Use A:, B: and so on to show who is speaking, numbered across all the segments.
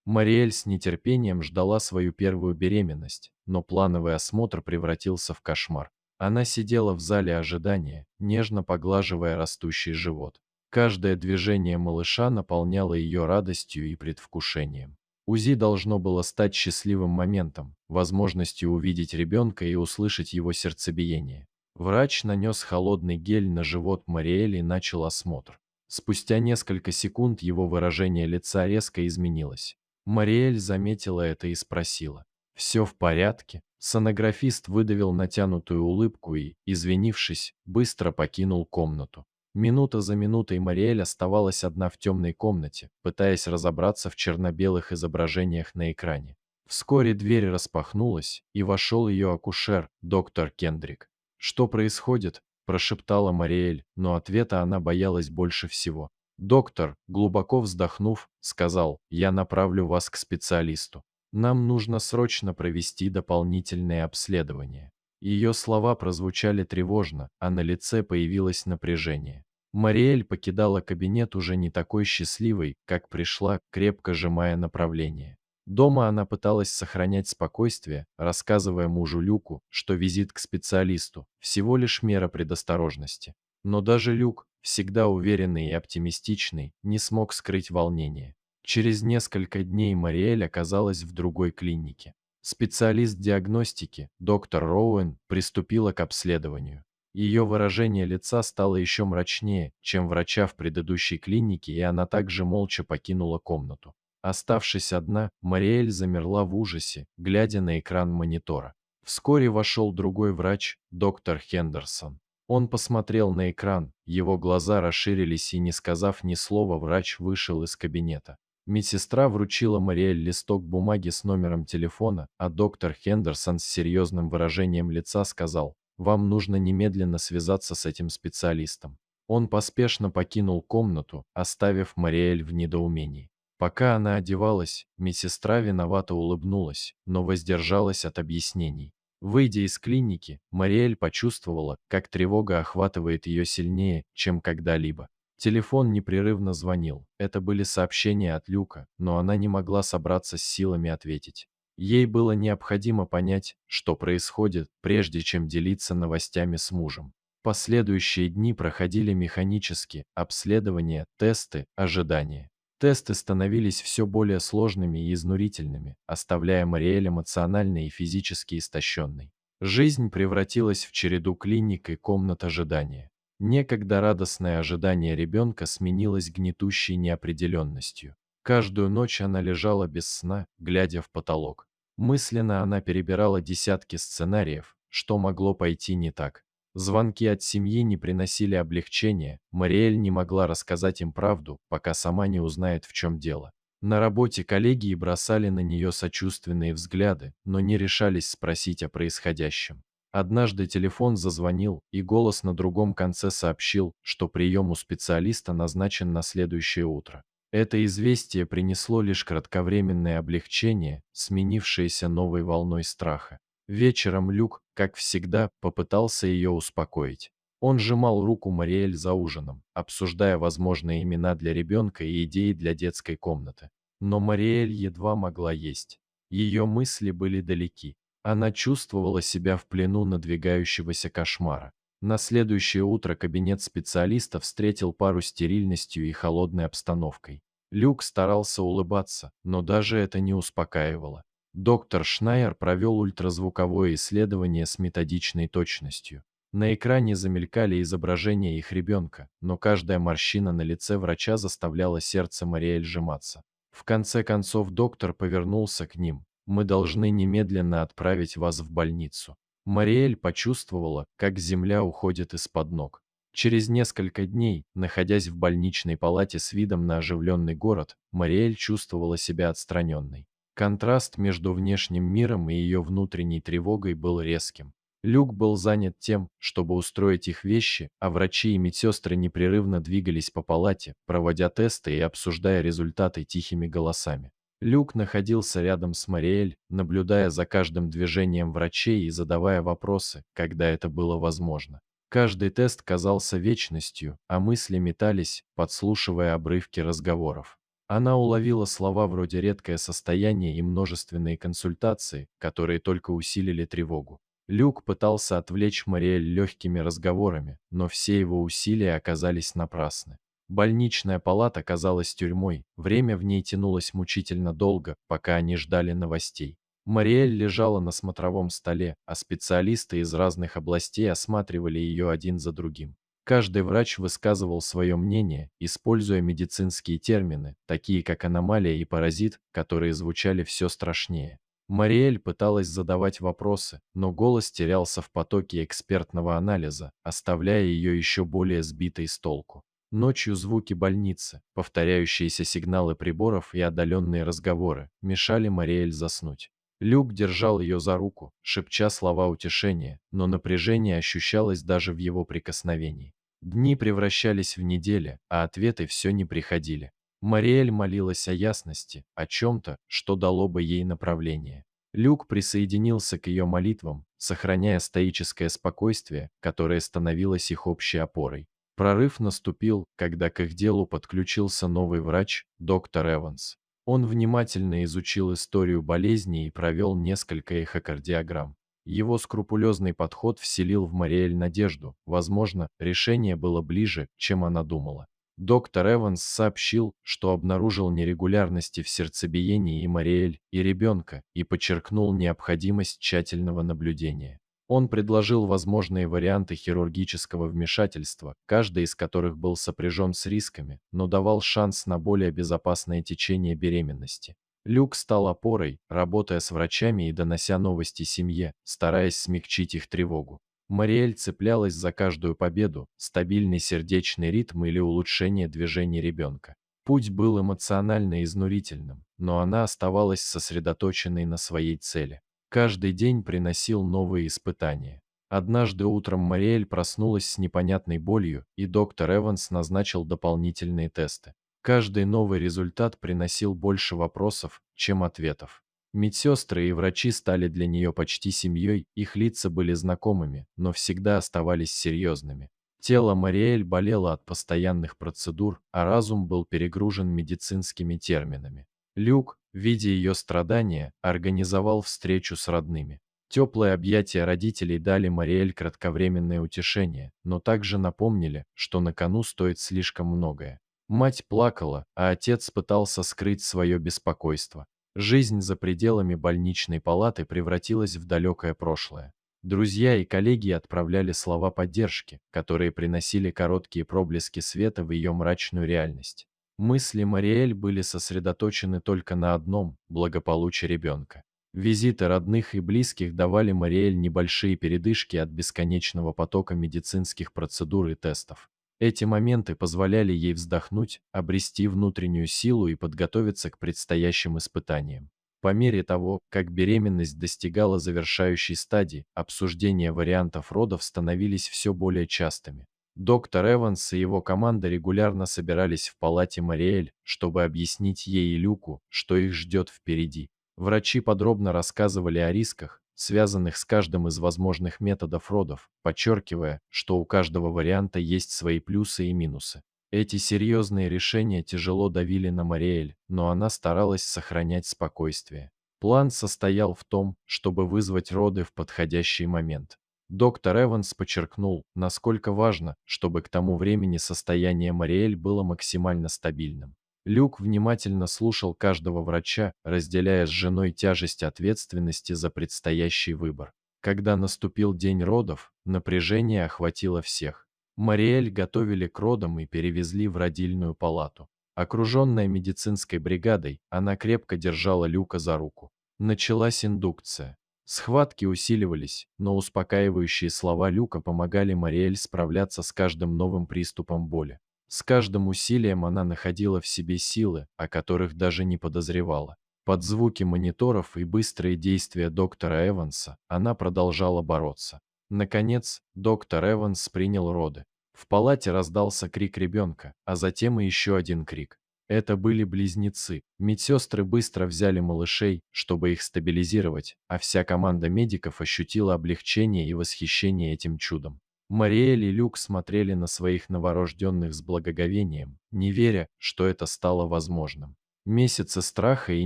A: Мариэль с нетерпением ждала свою первую беременность, но плановый осмотр превратился в кошмар. Она сидела в зале ожидания, нежно поглаживая растущий живот. Каждое движение малыша наполняло ее радостью и предвкушением. УЗИ должно было стать счастливым моментом, возможностью увидеть ребенка и услышать его сердцебиение. Врач нанес холодный гель на живот Мариэль и начал осмотр. Спустя несколько секунд его выражение лица резко изменилось. Мариэль заметила это и спросила: «Все в порядке?» Сонографист выдавил натянутую улыбку и, извинившись, быстро покинул комнату. Минута за минутой Мариэль оставалась одна в темной комнате, пытаясь разобраться в черно-белых изображениях на экране. Вскоре дверь распахнулась, и вошел ее акушер, доктор Кендрик. «Что происходит?» – прошептала Мариэль, но ответа она боялась больше всего. Доктор, глубоко вздохнув, сказал: «Я направлю вас к специалисту. Нам нужно срочно провести дополнительное обследование». Ее слова прозвучали тревожно, а на лице появилось напряжение. Мариэль покидала кабинет уже не такой счастливой, как пришла, крепко сжимая направление. Дома она пыталась сохранять спокойствие, рассказывая мужу Люку, что визит к специалисту – всего лишь мера предосторожности. Но даже Люк, всегда уверенный и оптимистичный, не смог скрыть волнение. Через несколько дней Мариэль оказалась в другой клинике. Специалист диагностики, доктор Роуэн, приступила к обследованию. Ее выражение лица стало еще мрачнее, чем врача в предыдущей клинике, и она также молча покинула комнату. Оставшись одна, Мариэль замерла в ужасе, глядя на экран монитора. Вскоре вошел другой врач, доктор Хендерсон. Он посмотрел на экран, его глаза расширились, и, не сказав ни слова, врач вышел из кабинета. Медсестра вручила Мариэль листок бумаги с номером телефона, а доктор Хендерсон с серьезным выражением лица сказал: «Вам нужно немедленно связаться с этим специалистом». Он поспешно покинул комнату, оставив Мариэль в недоумении. Пока она одевалась, медсестра виновато улыбнулась, но воздержалась от объяснений. Выйдя из клиники, Мариэль почувствовала, как тревога охватывает ее сильнее, чем когда-либо. Телефон непрерывно звонил. Это были сообщения от Люка, но она не могла собраться с силами ответить. Ей было необходимо понять, что происходит, прежде чем делиться новостями с мужем. Последующие дни проходили механически: обследования, тесты, ожидания. Тесты становились все более сложными и изнурительными, оставляя Мариэль эмоционально и физически истощенной. Жизнь превратилась в череду клиник и комнат ожидания. Некогда радостное ожидание ребенка сменилось гнетущей неопределенностью. Каждую ночь она лежала без сна, глядя в потолок. Мысленно она перебирала десятки сценариев, что могло пойти не так. Звонки от семьи не приносили облегчения, Мариэль не могла рассказать им правду, пока сама не узнает, в чем дело. На работе коллеги бросали на нее сочувственные взгляды, но не решались спросить о происходящем. Однажды телефон зазвонил, и голос на другом конце сообщил, что прием у специалиста назначен на следующее утро. Это известие принесло лишь кратковременное облегчение, сменившееся новой волной страха. Вечером Люк, как всегда, попытался ее успокоить. Он сжимал руку Мариэль за ужином, обсуждая возможные имена для ребенка и идеи для детской комнаты. Но Мариэль едва могла есть. Ее мысли были далеки. Она чувствовала себя в плену надвигающегося кошмара. На следующее утро кабинет специалиста встретил пару стерильностью и холодной обстановкой. Люк старался улыбаться, но даже это не успокаивало. Доктор Шнайер провел ультразвуковое исследование с методичной точностью. На экране замелькали изображения их ребенка, но каждая морщина на лице врача заставляла сердце Мариэль сжиматься. В конце концов доктор повернулся к ним: «Мы должны немедленно отправить вас в больницу». Мариэль почувствовала, как земля уходит из-под ног. Через несколько дней, находясь в больничной палате с видом на оживленный город, Мариэль чувствовала себя отстраненной. Контраст между внешним миром и ее внутренней тревогой был резким. Люк был занят тем, чтобы устроить их вещи, а врачи и медсестры непрерывно двигались по палате, проводя тесты и обсуждая результаты тихими голосами. Люк находился рядом с Мариэль, наблюдая за каждым движением врачей и задавая вопросы, когда это было возможно. Каждый тест казался вечностью, а мысли метались, подслушивая обрывки разговоров. Она уловила слова вроде «редкое состояние» и множественные консультации, которые только усилили тревогу. Люк пытался отвлечь Мариэль легкими разговорами, но все его усилия оказались напрасны. Больничная палата казалась тюрьмой, время в ней тянулось мучительно долго, пока они ждали новостей. Мариэль лежала на смотровом столе, а специалисты из разных областей осматривали ее один за другим. Каждый врач высказывал свое мнение, используя медицинские термины, такие как аномалия и паразит, которые звучали все страшнее. Мариэль пыталась задавать вопросы, но голос терялся в потоке экспертного анализа, оставляя ее еще более сбитой с толку. Ночью звуки больницы, повторяющиеся сигналы приборов и отдаленные разговоры мешали Мариэль заснуть. Люк держал ее за руку, шепча слова утешения, но напряжение ощущалось даже в его прикосновении. Дни превращались в недели, а ответы все не приходили. Мариэль молилась о ясности, о чем-то, что дало бы ей направление. Люк присоединился к ее молитвам, сохраняя стоическое спокойствие, которое становилось их общей опорой. Прорыв наступил, когда к их делу подключился новый врач, доктор Эванс. Он внимательно изучил историю болезни и провел несколько эхокардиограмм. Его скрупулезный подход вселил в Мариэль надежду, возможно, решение было ближе, чем она думала. Доктор Эванс сообщил, что обнаружил нерегулярности в сердцебиении и Мариэль, и ребенка, и подчеркнул необходимость тщательного наблюдения. Он предложил возможные варианты хирургического вмешательства, каждый из которых был сопряжен с рисками, но давал шанс на более безопасное течение беременности. Люк стал опорой, работая с врачами и донося новости семье, стараясь смягчить их тревогу. Мариэль цеплялась за каждую победу, стабильный сердечный ритм или улучшение движений ребенка. Путь был эмоционально изнурительным, но она оставалась сосредоточенной на своей цели. Каждый день приносил новые испытания. Однажды утром Мариэль проснулась с непонятной болью, и доктор Эванс назначил дополнительные тесты. Каждый новый результат приносил больше вопросов, чем ответов. Медсестры и врачи стали для нее почти семьей, их лица были знакомыми, но всегда оставались серьезными. Тело Мариэль болело от постоянных процедур, а разум был перегружен медицинскими терминами. Люк, видя ее страдания, организовал встречу с родными. Теплые объятия родителей дали Мариэль кратковременное утешение, но также напомнили, что на кону стоит слишком многое. Мать плакала, а отец пытался скрыть свое беспокойство. Жизнь за пределами больничной палаты превратилась в далекое прошлое. Друзья и коллеги отправляли слова поддержки, которые приносили короткие проблески света в ее мрачную реальность. Мысли Мариэль были сосредоточены только на одном – благополучии ребенка. Визиты родных и близких давали Мариэль небольшие передышки от бесконечного потока медицинских процедур и тестов. Эти моменты позволяли ей вздохнуть, обрести внутреннюю силу и подготовиться к предстоящим испытаниям. По мере того, как беременность достигала завершающей стадии, обсуждения вариантов родов становились все более частыми. Доктор Эванс и его команда регулярно собирались в палате Мариэль, чтобы объяснить ей и Люку, что их ждет впереди. Врачи подробно рассказывали о рисках, связанных с каждым из возможных методов родов, подчеркивая, что у каждого варианта есть свои плюсы и минусы. Эти серьезные решения тяжело давили на Мариэль, но она старалась сохранять спокойствие. План состоял в том, чтобы вызвать роды в подходящий момент. Доктор Эванс подчеркнул, насколько важно, чтобы к тому времени состояние Мариэль было максимально стабильным. Люк внимательно слушал каждого врача, разделяя с женой тяжесть ответственности за предстоящий выбор. Когда наступил день родов, напряжение охватило всех. Мариэль готовили к родам и перевезли в родильную палату. Окруженная медицинской бригадой, она крепко держала Люка за руку. Началась индукция. Схватки усиливались, но успокаивающие слова Люка помогали Мариэль справляться с каждым новым приступом боли. С каждым усилием она находила в себе силы, о которых даже не подозревала. Под звуки мониторов и быстрые действия доктора Эванса она продолжала бороться. Наконец, доктор Эванс принял роды. В палате раздался крик ребенка, а затем и еще один крик. Это были близнецы. Медсестры быстро взяли малышей, чтобы их стабилизировать, а вся команда медиков ощутила облегчение и восхищение этим чудом. Мариэль и Люк смотрели на своих новорожденных с благоговением, не веря, что это стало возможным. Месяцы страха и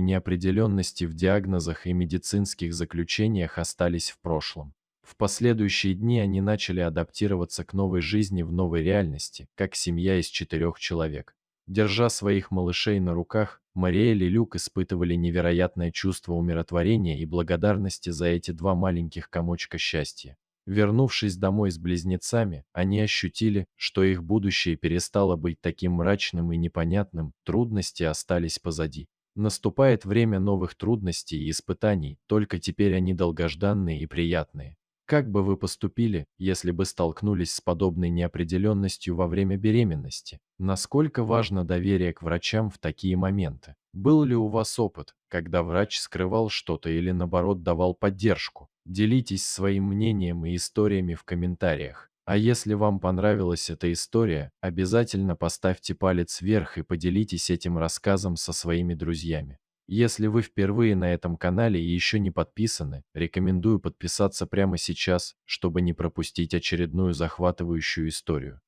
A: неопределенности в диагнозах и медицинских заключениях остались в прошлом. В последующие дни они начали адаптироваться к новой жизни в новой реальности, как семья из 4 человек. Держа своих малышей на руках, Мариэль и Люк испытывали невероятное чувство умиротворения и благодарности за эти два маленьких комочка счастья. Вернувшись домой с близнецами, они ощутили, что их будущее перестало быть таким мрачным и непонятным, трудности остались позади. Наступает время новых трудностей и испытаний, только теперь они долгожданные и приятные. Как бы вы поступили, если бы столкнулись с подобной неопределенностью во время беременности? Насколько важно доверие к врачам в такие моменты? Был ли у вас опыт, когда врач скрывал что-то или наоборот давал поддержку? Делитесь своим мнением и историями в комментариях. А если вам понравилась эта история, обязательно поставьте палец вверх и поделитесь этим рассказом со своими друзьями. Если вы впервые на этом канале и еще не подписаны, рекомендую подписаться прямо сейчас, чтобы не пропустить очередную захватывающую историю.